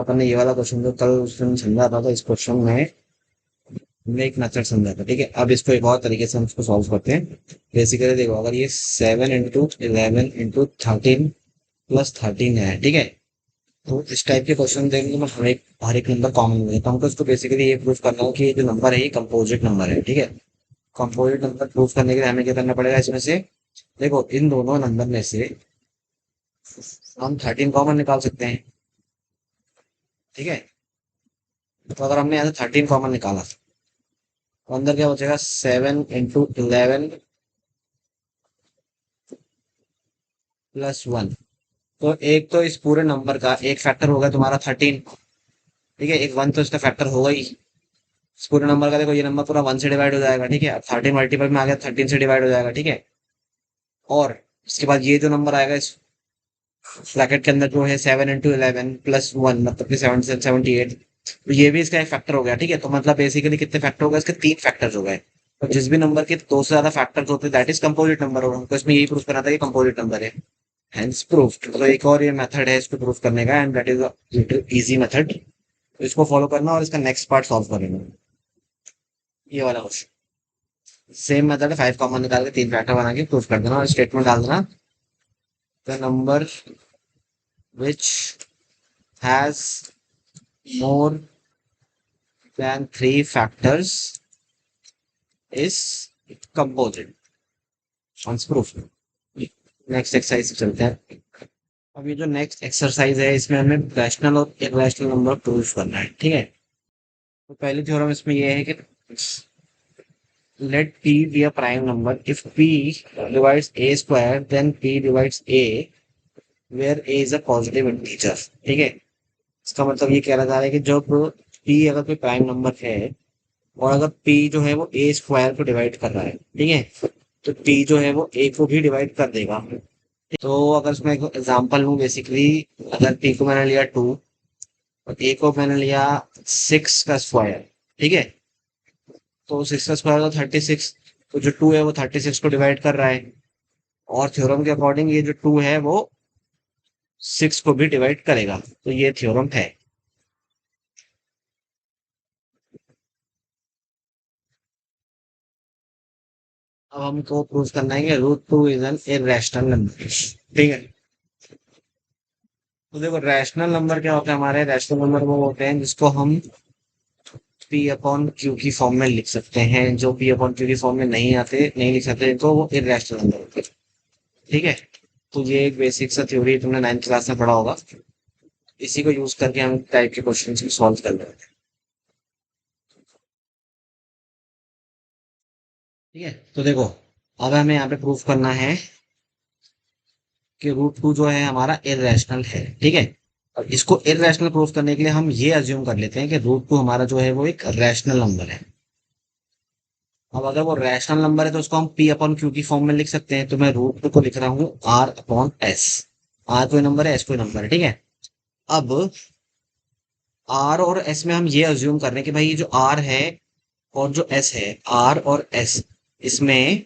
अपन ने ये वाला क्वेश्चन जो कल उस दिन समझा था, तो इस क्वेश्चन में हमने एक मेथड समझा था। ठीक है, अब इसको एक और तरीके से हम इसको सॉल्व करते हैं। बेसिकली देखो, अगर ये 7 इंटू 11 इंटू 13 प्लस 13 है, ठीक है, तो इस टाइप के क्वेश्चन देंगे मैं हर एक नंबर कॉमन में, तो हमको इसको बेसिकली ये प्रूफ करना हो कि ये जो नंबर है ये कंपोजिट नंबर है। ठीक है, कंपोजिट नंबर प्रूफ करने के लिए हमें क्या करना पड़ेगा, इसमें से देखो इन दोनों नंबर में से हम 13 कॉमन निकाल सकते हैं। ठीक है, तो अगर हमने यहाँ से 13 कॉमन निकाला तो अंदर क्या बचेगा, 7 इंटू 11 प्लस 1। तो एक तो इस पूरे नंबर का एक फैक्टर होगा तुम्हारा 13। ठीक है, एक 1 तो इसका फैक्टर होगा ही। इस पूरे नंबर का देखो, ये नंबर पूरा 1 से डिवाइड हो जाएगा। ठीक है, अब 13 मल्टीपल में आ गया, 13 से डिवाइड हो जाएगा। ठीक है, और इसके बाद ये जो नंबर आएगा इस ब्रैकेट के अंदर जो है 7 इंटू 11 प्लस 1, मतलब कि 7 से 78। तो ये भी इसका एक फैक्टर हो गया। ठीक है, तो मतलब बेसिकली कितने फैक्टर हो गए इसके, 3 फैक्टर्स हो गए। और जिस भी नंबर के 2 से ज्यादा फैक्टर्स होते हैं दैट इज कंपोजिट नंबर, और हमको इसमें यही प्रूफ करना था कि कंपोजिट नंबर है, हेंस प्रूफ्ड। तो एक और ये मेथड है इसको प्रूफ करने का, and that is little easy method. तो इसको फॉलो करना और इसका नेक्स्ट पार्ट सॉल्व करेंगे, ये वाला क्वेश्चन। सेम मेथड है, 5 कॉमन निकाल के 3 फैक्टर बना के प्रूफ कर देना और स्टेटमेंट डाल देना, the number which has more than 3 factors is composite, once proof। Next exercise चलते हैं। अब ये जो नेक्स्ट एक्सरसाइज है इसमें हमें रैशनल और इरैशनल नंबर प्रूफ करना है। ठीक है, तो पहली थ्योरम इसमें ये है कि let p be a prime number if p divides a square then p divides a where a is a positive integer। ठीक है, इसका मतलब ये कहना चाह रहा है कि जब p अगर कोई प्राइम नंबर है और अगर p जो है वो a स्क्वायर को डिवाइड कर रहा है, ठीक है, तो p जो है वो a को भी डिवाइड कर देगा। तो अगर इसमें एक एग्जांपल लूं, बेसिकली अगर p को मैंने लिया 2 और a को मैंने लिया 6 का स्क्वायर, ठीक है, तो 6 का स्क्वायर तो 36, तो जो 2 है वो 36 को डिवाइड कर रहा है, और थ्योरम के अकॉर्डिंग ये जो 2 है वो 6 को भी डिवाइड करेगा। तो ये थ्योरम है। अब हमको प्रूव करना है कि √2 इज एन इरेशनल नंबर। ठीक है, तो देखो रैशनल नंबर क्या होता है, हमारे रैशनल नंबर वो होते हैं जिसको हम पी अपॉन क्यू की फॉर्म में लिख सकते हैं। जो पी अपॉन क्यू की फॉर्म में नहीं लिख सकते तो वो इरेशनल नंबर होते हैं। ठीक है, तो ये एक बेसिक सा थ्योरी तुमने 9th क्लास में पढ़ा होगा, इसी को यूज करके हम टाइप के क्वेश्चन को सॉल्व कर रहे हैं। ठीक है, तो देखो अब हमें यहाँ पे प्रूफ करना है कि √2 जो है हमारा इरेशनल है। ठीक है, और इसको इरेशनल प्रूफ करने के लिए हम ये अज्यूम कर लेते हैं कि √2 हमारा जो है वो एक रैशनल नंबर है। अब अगर वो रैशनल नंबर है तो उसको हम पी अपॉन क्यू की फॉर्म में लिख सकते हैं। तो मैं √2 को लिख रहा हूँ आर अपॉन एस। आर कोई नंबर है, एस कोई नंबर है। ठीक है, अब आर और एस में हम ये अज्यूम कर रहे हैं कि भाई ये जो आर है और जो एस है, आर और एस, इसमें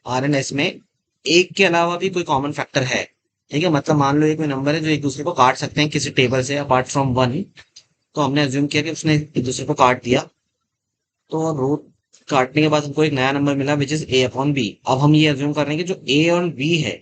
आर एंड एस में एक के अलावा भी कोई कॉमन फैक्टर है। ठीक है, मतलब मान लो ये कोई नंबर है जो एक दूसरे को काट सकते हैं किसी टेबल से अपार्ट फ्रॉम 1। तो हमने अज्यूम किया कि उसने एक दूसरे को काट दिया, तो रूट काटने के बाद हमको एक नया नंबर मिला which is a upon b. अब हम ये अज्यूम कर रहे हैं कि जो ए और बी है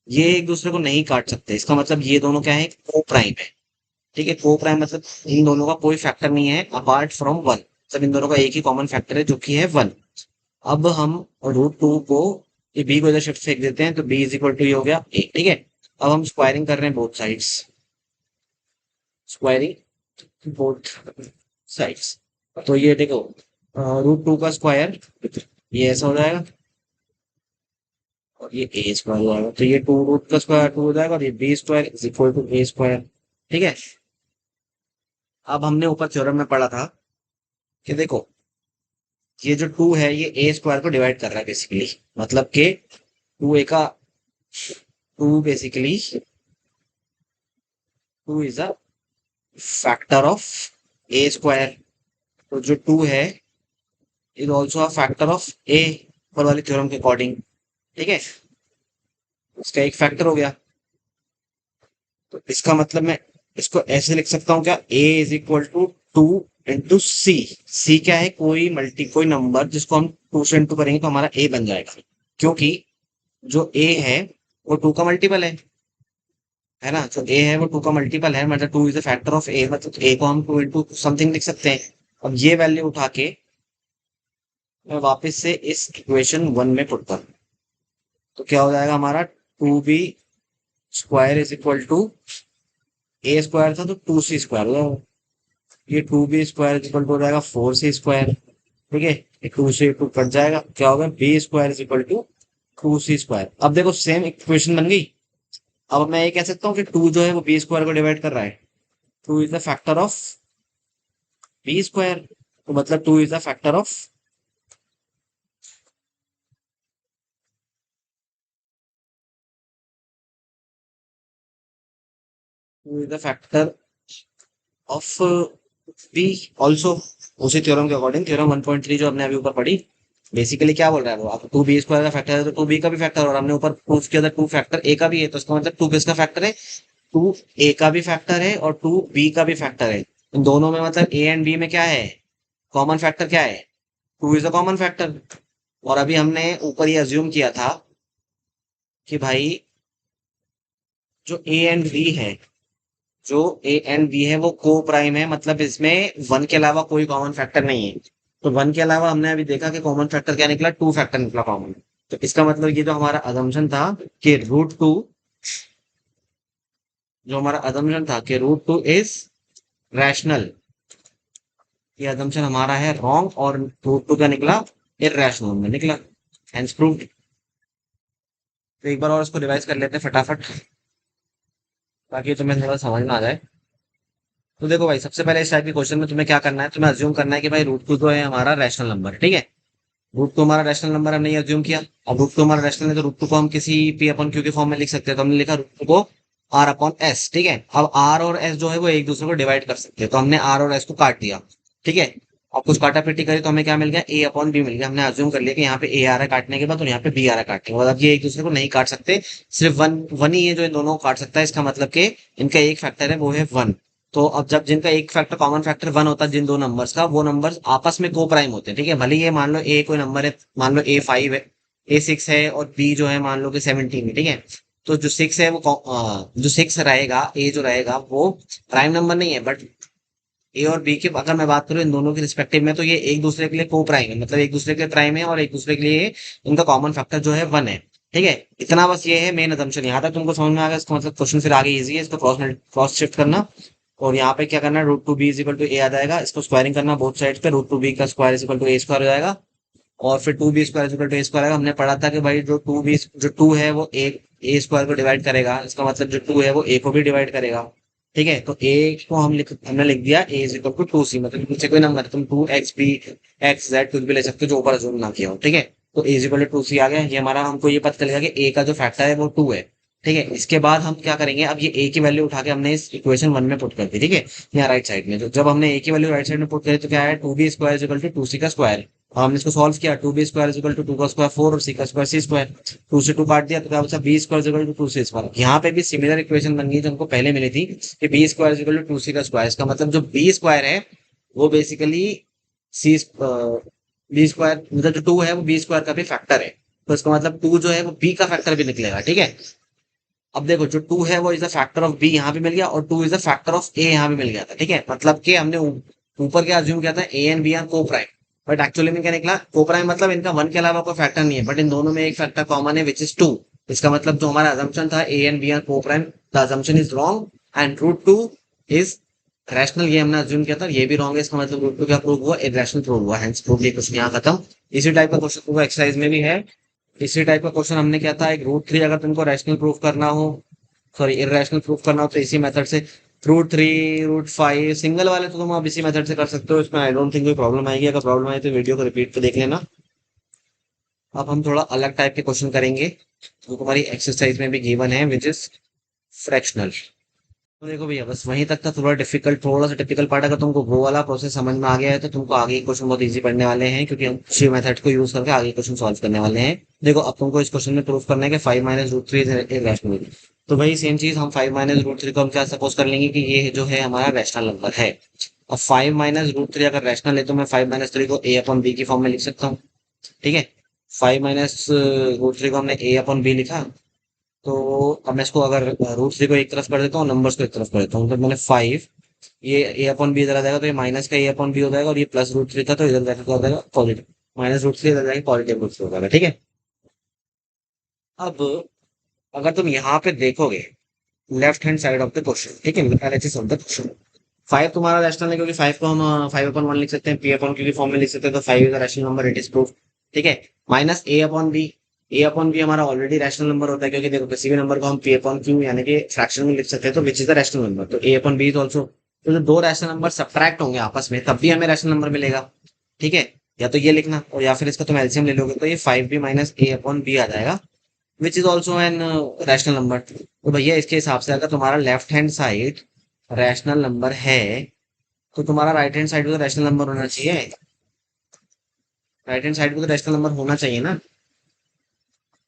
ये एक दूसरे को नहीं काट सकते। इसका मतलब ये दोनों क्या है, को प्राइम है। ठीक है, को प्राइम मतलब इन दोनों का कोई फैक्टर नहीं है अपार्ट फ्रॉम 1। मतलब इन दोनों का एक ही कॉमन फैक्टर है जो कि है 1। अब हम √2 को ये बी को इधर शिफ्ट फेंक देते हैं, तो बी इज इक्वल टू ये हो गया ए। ठीक है, अब हम स्क्वायरिंग कर रहे हैं both sides, squaring both sides. तो ये देखो √2 का स्क्वायर ये ऐसा हो जाएगा और ये ए स्क्वायर हो जाएगा। तो ये 2 रूट का स्क्वायर 2 हो जाएगा और ये b square is equal to a square. ठीक है, अब हमने ऊपर थ्योरम में पढ़ा था कि देखो ये जो 2 है ये ए स्क्वायर को डिवाइड कर रहा है बेसिकली, मतलब कि 2 ए का 2 basically 2 is a factor of a square. तो जो 2 है is also a factor of a, ऊपर वाली थ्योरम के अकॉर्डिंग। ठीक है, इसका एक फैक्टर हो गया। तो इसका मतलब मैं इसको ऐसे लिख सकता हूँ क्या, ए इज इक्वल टू 2 इंटू सी क्या है, कोई नंबर जिसको हम 2 से इंटू करेंगे तो हमारा ए बन जाएगा, क्योंकि जो ए है वो 2 का मल्टीपल है ना, जो ए है वो 2 का मल्टीपल है, मतलब 2 इज द फैक्टर ऑफ ए, मतलब ए को हम 2 इंटू समथिंग लिख सकते हैं। अब ये वैल्यू उठा के मैं वापस से इस इक्वेशन 1 में पुट कर, तो क्या हो जाएगा हमारा, 2b² is equal to a square था तो 2c² हो जाएगा, ये 2b² इज इक्वल टू हो जाएगा 4c²। ठीक है, ये 2 से 2 कट जाएगा, क्या होगा, b² is equal to 2c²। अब देखो सेम इक्वेशन बन गई। अब मैं ये कह सकता हूँ कि 2 जो है वो b² को डिवाइड कर रहा है, 2 is the factor of b², तो मतलब 2 is the factor of, two is the factor of b also. उसी थ्योरम के अकॉर्डिंग, थ्योरम 1.3 जो हमने अभी ऊपर पढ़ी, बेसिकली क्या बोल रहा है वो, आप 2b² का फैक्टर है तो 2b का भी फैक्टर, और हमने ऊपर प्रूफ किया था 2 फैक्टर ए का भी है, तो इसका मतलब 2 किसका फैक्टर है, 2 ए का भी फैक्टर है और 2b का भी फैक्टर है। इन दोनों में मतलब ए एंड बी में क्या है, कॉमन फैक्टर क्या है, 2 इज द कॉमन फैक्टर। और अभी हमने ऊपर ये अज्यूम किया था कि भाई जो ए एंड बी है, जो ए एंड बी है वो को प्राइम है, मतलब इसमें 1 के अलावा कोई कॉमन फैक्टर नहीं है। तो 1 के अलावा हमने अभी देखा कि कॉमन फैक्टर क्या निकला, 2 फैक्टर निकला कॉमन। तो इसका मतलब ये जो हमारा अजम्पशन था कि √2, जो हमारा अजम्पशन था कि √2 इज रैशनल, ये अजम्पशन हमारा है रॉन्ग, और √2 का निकला इररेशनल में निकला, हेंस प्रूव्ड। तो एक बार और इसको रिवाइज कर लेते हैं फटाफट, ताकि तुम्हें थोड़ा समझ में आ जाए। तो देखो भाई, सबसे पहले इस टाइप के क्वेश्चन में तुम्हें क्या करना है, तुम्हें अज्यूम करना है कि भाई √2 जो है हमारा रैशनल नंबर, ठीक है। √2 हमारा रैशनल नंबर हमने अज्यूम किया। अब √2 हमारा रैशनल है तो √2 को हम किसी p/q के फॉर्म में लिख सकते हैं, तो हमने लिखा √2 को r/s, ठीक है। अब r और s जो है वो एक दूसरे को डिवाइड कर सकते हैं, तो हमने r और s को काट दिया, ठीक है। और कुछ काटा पीटी करी तो हमें क्या मिल गया, a/b मिल गया। हमने अज्यूम कर लिया कि यहाँ पे a आ रहा है काटने के बाद और यहाँ पे b आ रहा है काटने के बाद। अब ये एक दूसरे को नहीं काट सकते, सिर्फ वन वन ही है जो इन दोनों को काट सकता है, इसका मतलब कि इनका एक फैक्टर है वो है 1। तो अब जब जिनका एक फैक्टर, कॉमन फैक्टर 1 होता है जिन दो नंबर्स का, वो नंबर्स आपस में को प्राइम होते हैं, ठीक है। भले ये मान लो ए कोई नंबर है, मान लो a5 है, a6 है, और b जो है मान लो कि 17 है, ठीक है। तो जो 6 है वो जो 6 रहेगा, ए जो रहेगा वो प्राइम नंबर नहीं है, बट ए और बी की अगर मैं बात करूं इन दोनों के रिस्पेक्टिव में, तो ये एक दूसरे के लिए को प्राइम है, मतलब एक दूसरे के प्राइम है, और एक दूसरे के लिए इनका कॉमन फैक्टर जो है 1 है, ठीक है। इतना बस ये है मेन अजम्पशन। यहाँ तक तुमको समझ में आ गया, इसका मतलब क्वेश्चन फिर आगे इजी है, इसको क्रॉस शिफ्ट करना, और यहाँ पे क्या करना है, √2b इज इक्वल टू ए आ जाएगा, इसको स्क्वायरिंग करना बोथ साइड पे, √2b का square is equal to a² हो जाएगा, और फिर 2b² is equal to a² आएगा। हमने पढ़ा था कि भाई जो 2 है वो a² को डिवाइड करेगा, इसका मतलब जो 2 है वो a को भी डिवाइड करेगा, ठीक है। तो a को हमने लिख दिया a is equal to 2c, मतलब नीचे कोई नंबर तुम 2x b x z कुछ भी ले सकते हो जो ऊपर अज्यूम ना किया हो, ठीक है। तो a is equal to 2c आ गया, ये हमारा, हमको ये पता चलेगा कि a का जो फैक्टर है वो 2 है, ठीक है। इसके बाद हम क्या करेंगे, अब ये a की वैल्यू उठा के हमने इस इक्वेशन 1 में पुट कर दी, ठीक है। यहाँ राइट साइड में जब हमने a की वैल्यू राइट साइड में पुट करी तो क्या है, 2b² is equal to 2c का स्क्वायर, और हमने इसको सॉल्व किया, 2b² इज इक्वल टू 2 का स्क्वायर 4 और c का स्क्वायर c², 2 से 2 काट दिया तो क्या बचा, b² is equal to 2c²। यहाँ पे भी सिमिलर इक्वेशन बन गई जो हमको पहले मिली थी कि b² is equal to 2c का स्क्वायर। इसका मतलब जो b² है वो बेसिकली c b² मतलब जो 2 है वो b² का भी फैक्टर है, तो इसका मतलब 2 जो है वो b का फैक्टर भी निकलेगा, ठीक है। अब देखो जो 2 है वो is the factor of b यहाँ भी मिल गया, और 2 is the factor of a यहाँ भी मिल गया था, ठीक है। मतलब कि हमने ऊपर क्या अज्यूम किया था, a एंड b आर को प्राइम, बट एक्चुअली में क्या निकला, को प्राइम मतलब इनका 1 के अलावा कोई फैक्टर नहीं है, बट इन दोनों में एक फैक्टर कॉमन है विच इज 2। इसका मतलब जो हमारा अजम्पशन था a एंड b आर को prime, the assumption is wrong, and √2 is rational, ये हमने अज्यूम किया था, ये भी रॉन्ग है। इसका मतलब √2 क्या प्रूव हुआ, इररेशनल प्रूव हुआ, हेंस प्रूव। ये क्वेश्चन यहाँ खत्म। इसी टाइप का क्वेश्चन एक्सरसाइज में भी है। इसी टाइप का क्वेश्चन हमने क्या था, एक √3 अगर तुमको रैशनल प्रूफ करना हो, सॉरी इररेशनल प्रूफ करना हो, तो इसी मेथड से, √3 √5 सिंगल वाले तो तुम आप इसी मेथड से कर सकते हो, इसमें आई डोंट थिंक कोई प्रॉब्लम आएगी। अगर प्रॉब्लम आए तो वीडियो को रिपीट पे देख लेना। अब हम थोड़ा अलग टाइप के क्वेश्चन करेंगे जो तुम्हारी एक्सरसाइज में भी गिवन है, विच इज फ्रैक्शनल। तो देखो भैया, बस वहीं तक था, थोड़ा डिफिकल्ट, थोड़ा सा टिपिकल पार्ट। अगर तुमको वो वाला प्रोसेस समझ में आ गया है तो तुमको आगे क्वेश्चन बहुत इजी पढ़ने वाले हैं, क्योंकि हम उसी मेथड को यूज करके आगे क्वेश्चन सॉल्व करने वाले हैं। देखो अब तुमको इस क्वेश्चन में प्रूफ करना है कि 5 - √3 इज रैशनल। तो भाई सेम चीज हम 5 - √3 को हम क्या सपोज कर लेंगे कि ये जो है हमारा रैशनल नंबर है। अब 5 - √3 अगर रैशनल है तो मैं 5 - 3 को A/B की फॉर्म में लिख सकता हूँ। ठीक है, 5 - √3 को हमने A/B लिखा। तो अब मैं इसको अगर √3 को एक तरफ कर देता हूँ, नंबर्स को एक तरफ कर देता हूँ, तो मैंने 5, ये A/B इधर आ जाएगा, तो ये माइनस का A/B हो जाएगा, और ये +√3 था तो इधर जाकर क्या हो जाएगा, पॉजिटिव। -√3 इधर जाके पॉजिटिव √3 हो जाएगा। ठीक है, अब अगर तुम यहाँ पे देखोगे left hand side of the question, ठीक है, एलएचएस ऑफ द क्वेश्चन, 5 तुम्हारा रैशनल है क्योंकि 5 को हम 5/1 लिख सकते हैं, P/Q की फॉर्म में लिख सकते हैं, तो 5 is a rational number, it is proof. ठीक है, माइनस A/B, A/B हमारा ऑलरेडी रैशनल नंबर होता है, क्योंकि देखो किसी भी नंबर को हम P/Q यानी कि फ्रैक्शन में लिख सकते हैं, तो which is the rational number, तो A/B इज ऑल्सो। तो जो दो रैशनल नंबर सब्ट्रैक्ट होंगे आपस में तब भी हमें रैशनल नंबर मिलेगा। ठीक है, या तो ये लिखना, और या फिर इसका तुम एलसीएम ले लोगे तो ये 5B - A/B आ जाएगा, which is also an rational number. तो भैया इसके हिसाब से अगर तुम्हारा left hand side rational number है तो तुम्हारा राइट हैंड साइड भी तो रैशनल नंबर होना चाहिए। राइट हैंड साइड भी तो रैशनल नंबर होना चाहिए ना,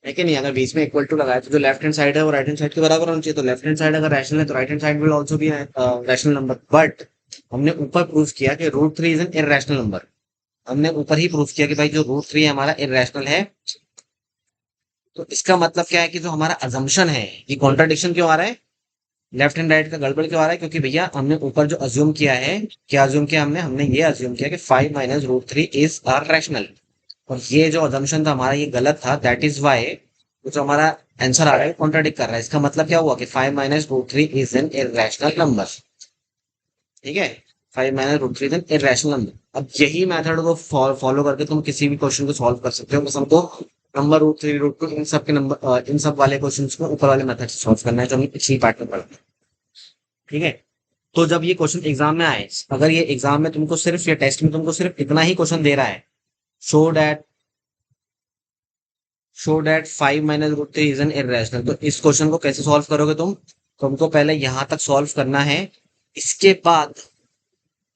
है कि नहीं? अगर बीच में इक्वल टू लगाए तो जो लेफ्ट हैंड साइड है वो राइट हैंड साइड के बराबर होना चाहिए, तो लेफ्ट हैंड साइड अगर रैशनल है तो right hand side will also be rational number. But हमने ऊपर प्रूफ किया कि √3 इज एन इररेशनल नंबर। हमने ऊपर ही प्रूफ किया कि भाई जो √3 है हमारा इररेशनल है। तो इसका मतलब क्या है कि जो हमारा अजम्पशन है, ये कॉन्ट्राडिक्शन क्यों आ रहा है, लेफ्ट हैंड राइट का गड़बड़ क्यों आ रहा है? क्योंकि भैया हमने ऊपर जो अज्यूम किया है, क्या अज्यूम किया हमने? हमने ये अज्यूम किया कि 5 - √3 इज आर रैशनल, और ये जो अजम्पशन था हमारा ये गलत था, दैट इज वाई जो हमारा आंसर आ रहा है कॉन्ट्राडिक्ट कर रहा है। इसका मतलब क्या हुआ कि 5 - √3 इज एन इररेशनल नंबर। ठीक है, 5 - √3 इज एन इररेशनल नंबर। अब यही मेथड को फॉलो करके तुम किसी भी क्वेश्चन को सॉल्व कर सकते हो, बस हमको नंबर √3 √2 इन सब के नंबर इन सब वाले क्वेश्चन को ऊपर वाले मेथड से सॉल्व करना है, जो हमने पिछली पार्ट में पढ़ा। ठीक है, तो जब ये क्वेश्चन एग्जाम में आए, अगर ये एग्जाम में तुमको सिर्फ या टेस्ट में तुमको सिर्फ इतना ही क्वेश्चन दे रहा है, show that 5 - √3 is N irrational, तो इस क्वेश्चन को कैसे सॉल्व करोगे तुम? तुमको पहले यहां तक सॉल्व करना है, इसके बाद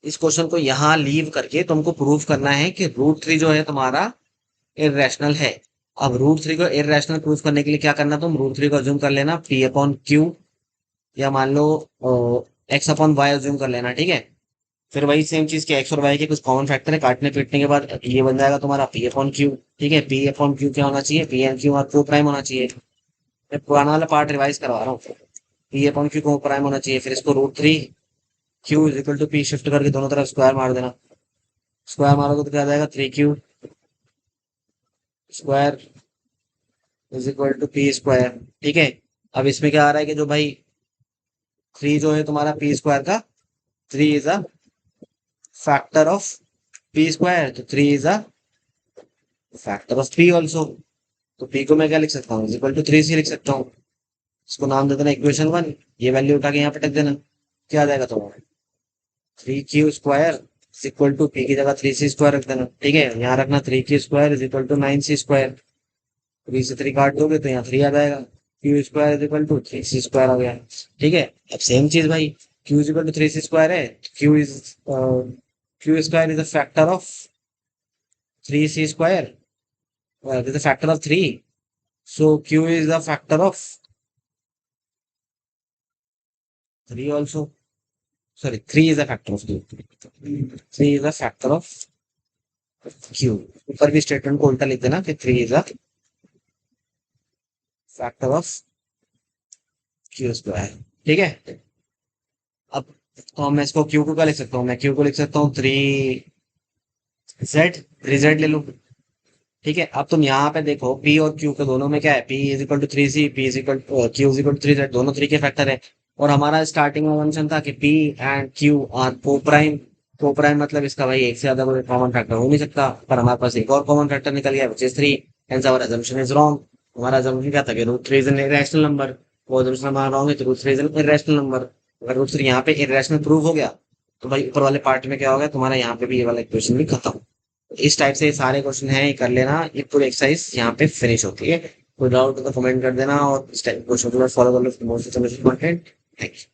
इस क्वेश्चन को यहां लीव करके तुमको प्रूव करना है कि √3 जो है तुम्हारा इररेशनल है। अब √3 को इररेशनल प्रूव करने के लिए क्या करना, तुम √3 को अज्यूम कर लेना P/Q, या मान लो X/Y अज्यूम कर लेना। ठीक है, फिर वही सेम चीज के एक्स और वाई के कुछ कॉमन फैक्टर है, काटने पीटने के बाद ये बन जाएगा तुम्हारा P/Q। ठीक है, P/Q क्या होना चाहिए? P/Q और Q प्राइम होना चाहिए। मैं पुराना वाला पार्ट रिवाइज करवा रहा हूँ। P/Q को प्राइम होना चाहिए, फिर इसको √3 Q is equal to P shift करके दोनों तरफ स्क्वायर मार देना। स्क्वायर मारोगे तो क्या आ जाएगा? 3Q square is equal to P square. ठीक है, अब इसमें क्या आ रहा है कि जो भाई 3 जो है तुम्हारा P स्क्वायर का, 3 is a factor of P square, तो 3 is a factor of P also. तो P को मैं क्या लिख सकता हूँ? इज इक्वल टू 3C लिख सकता हूँ। इसको नाम दे देना इक्वेशन 1, ये वैल्यू उठा के यहाँ पे रख देना, क्या आ जाएगा तुम्हारा? 3Q square is equal to P की जगह 3C स्क्वायर रख देना। ठीक है, यहाँ रखना 3Q square is equal to 9C square. 3 से 3 काट दोगे तो यहाँ 3 आ जाएगा। Q square is equal to 3C square आ गया। ठीक है, अब सेम चीज भाई, Q is equal to 3C square है, Q square is a factor of 3C square, is a factor of 3, so Q is a factor of 3 also. Sorry, 3 is a factor of 2. 3 is a factor of Q। ऊपर भी statement को उल्टा लिख देना कि 3 is a factor of Q square. ठीक है, अब तो मैं इसको Q को क्या लिख सकता हूँ? मैं Q को लिख सकता हूँ 3Z ले लूँ। ठीक है, अब तुम यहाँ पे देखो P और Q के दोनों में क्या है? P is equal to 3C, Q is equal to 3Z, दोनों 3 के फैक्टर है। और हमारा स्टार्टिंग में मेंशन था कि P एंड Q आर को प्राइम मतलब इसका भाई एक से ज्यादा कोई कॉमन फैक्टर हो नहीं सकता, पर हमारे पास एक और कॉमन फैक्टर निकल गया which is 3, hence our assumption is wrong. हमारा assumption क्या था कि √3 इज एन इरेशनल नंबर, वो assumption हमारा रॉन्ग है, तो √3 इज एन इरेशनल नंबर। अगर √3 यहाँ पे इरेशनल प्रूव हो गया तो भाई ऊपर वाले पार्ट में क्या हो गया तुम्हारा, यहाँ पे भी ये वाला इक्वेशन भी खत्म। इस टाइप से सारे क्वेश्चन हैं, ये कर लेना, ये पूरी एक्सरसाइज यहाँ पे फिनिश होती है। कोई डाउट हो तो कमेंट कर देना, और इस टाइप क्वेश्चन को फॉलो कर लो for more content. Thank you.